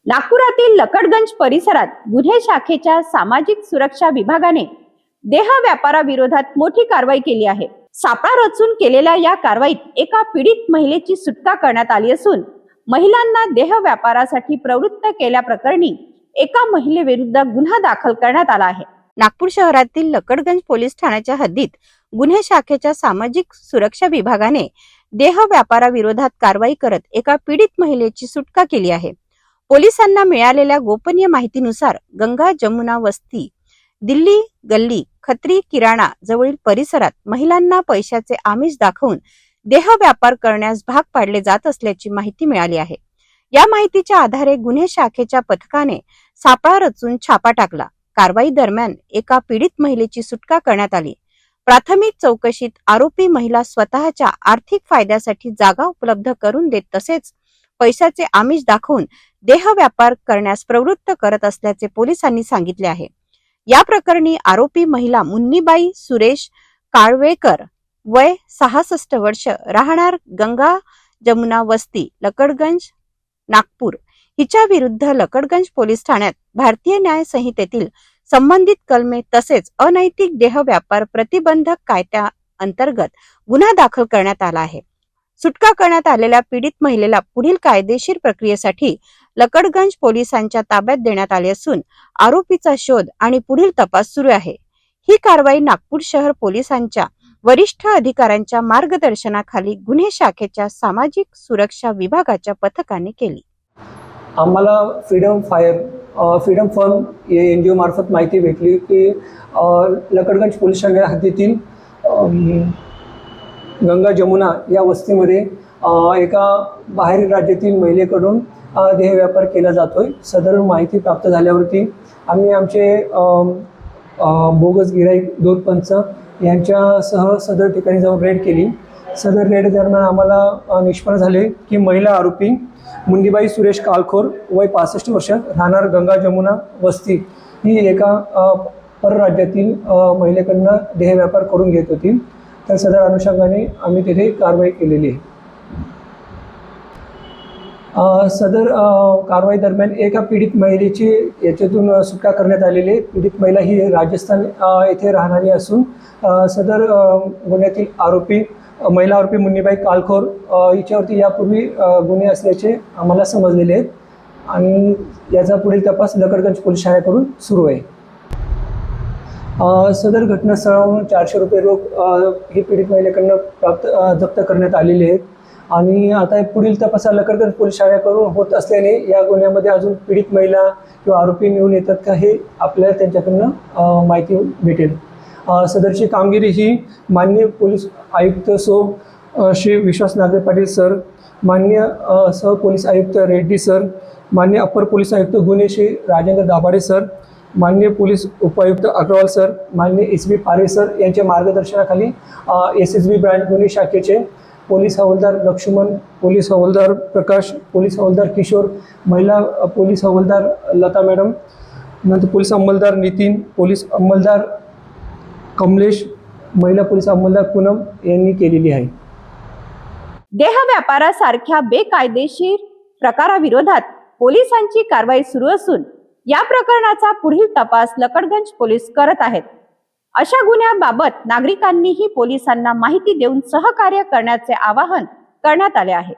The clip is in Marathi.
नागपुरातील लकडगंज परिसरात गुन्हे शाखेच्या सामाजिक सुरक्षा विभागाने देह व्यापाराविरोधात मोठी कारवाई केली आहे। सापळा रचून केलेल्या या कारवाईत एका पीडित महिलेची सुटका करण्यात आली असून महिलांना देह व्यापारासाठी प्रवृत्त केल्याप्रकरणी एका महिलेविरुद्ध गुन्हा दाखल करण्यात आला आहे। नागपूर शहरातील लकडगंज पोलीस ठाण्याच्या हद्दीत गुन्हे शाखेच्या सामाजिक सुरक्षा विभागाने देह व्यापाराविरोधात कारवाई करत एका पीडित महिलेची सुटका केली आहे। पोलिसांना मिळालेल्या गोपनीय माहितीनुसार गंगा जमुना वस्ती दिल्ली गल्ली खत्री किराणा जवळील परिसरात महिलांना पैशाचे आमिष दाखवून देह व्यापार करण्यास भाग पाडले जात असल्याची माहिती मिळाली आहे। या माहितीच्या आधारे गुन्हे शाखेच्या पथकाने सापळा रचून छापा टाकला। कारवाई दरम्यान एका पीडित महिलेची सुटका करण्यात आली। प्राथमिक चौकशीत आरोपी महिला स्वतःच्या आर्थिक फायद्यासाठी जागा उपलब्ध करून देत तसेच पैशाचे आमिष दाखवून देह व्यापार करण्यास प्रवृत्त करत असल्याचे पोलिसांनी सांगितले आहे। या प्रकरणी आरोपी महिला मुन्नीबाई सुरेश काळवेकर वय 66 वर्ष राहणार गंगा जमुना वस्ती लकडगंज नागपूर हिच्या विरुद्ध लकडगंज पोलीस ठाण्यात भारतीय न्याय संहितेतील संबंधित कलमे तसेच अनैतिक देह व्यापार प्रतिबंधक कायद्या अंतर्गत गुन्हा दाखल करण्यात आला आहे। सुटका करण्यात आलेल्या पीडित महिलेला पुढील कायदेशीर प्रक्रियेसाठी लकडगंज पोलिसांच्या ताब्यात देण्यात आले असून आरोपीचा शोध आणि पुढील तपास सुरू आहे। ही कारवाई नागपूर शहर पोलिसांच्या वरिष्ठ अधिकाऱ्यांच्या मार्गदर्शनाखाली गुन्हे शाखेच्या सामाजिक सुरक्षा विभागाच्या पथकाने केली। आम्हाला फ्रीडम फर्म NGO मार्फत माहिती भेटली की लकडगंज पोलीस ठाणे हद्दीतील गंगा जमुना या वस्तीमध्ये एका बाहेरील राज्यातील महिलेकडून देह व्यापार केला जातोय। सदर माहिती प्राप्त झाल्यावरती आम्ही आमचे बोगस गिराईक दूर पंच यांच्यासह सदर ठिकाणी जाऊन रेड केली। सदर रेड दरम्यान आम्हाला निष्पन्न झाले की महिला आरोपी मुन्नीबाई सुरेश काळखोर वय 65 वर्ष राहणार गंगा जमुना वस्ती ही एका परराज्यातील महिलेकडनं देह व्यापार करून घेत होती। तर सदर अनुषंगाने आम्ही तिथे कारवाई केलेली आहे। सदर कारवाई दरम्यान एका पीडित महिलेची याच्यातून सुटका करण्यात आलेली आहे। पीडित महिला ही राजस्थान येथे राहणारी असून सदर गुन्ह्यातील महिला आरोपी मुन्नीबाई काळखोर हिच्यावरती यापूर्वी गुन्हे असल्याचे आम्हाला समजलेले आहेत आणि याचा पुढील तपास लकडगंज पोलीस ठाण्याकडून सुरू आहे। सदर घटनास्थळावरून 400 रुपये रोख ही पीडित महिलेकडनं जप्त करण्यात आलेले आहेत आणि आता पुढील तपास लकडगंज पोलीस ठाण्याकडून होत असल्याने या गुन्ह्यामध्ये अजून पीडित महिला किंवा आरोपी मिळून येतात का हे आपल्याला त्यांच्याकडनं माहिती भेटेल। सदरची कामगिरी ही माननीय पोलीस आयुक्त श्री विश्वास नागरे पाटील सर, माननीय सह पोलीस आयुक्त रेड्डी सर, माननीय अपर पोलीस आयुक्त गुन्हे श्री राजेंद्र दाभाडे सर, माननीय पोलीस उपायुक्त अग्रवाल सर, माननीय SB पारे सर यांच्या मार्गदर्शनाखाली SSB ब्रांच गुन्हे शाखेचे पोलीस हवालदार लक्ष्मण, पोलीस हवालदार प्रकाश, पोलीस हवालदार किशोर, महिला पोलीस हवालदार लता मॅडम, नंतर पोलीस अंमलदार नितीन, पोलीस अंमलदार कमलेश, महिला पोलीस अंमलदार पूनम यांनी केलेली आहे। देह व्यापारासारख्या बेकायदेशीर प्रकाराविरोधात पोलिसांची कारवाई सुरू असून या प्रकरणाचा पुढील तपास लकडगंज पोलीस करत आहेत। अशा गुन्ह्याबाबत नागरिकांनीही पोलिसांना माहिती देऊन सहकार्य करण्याचे आवाहन करण्यात आले आहे।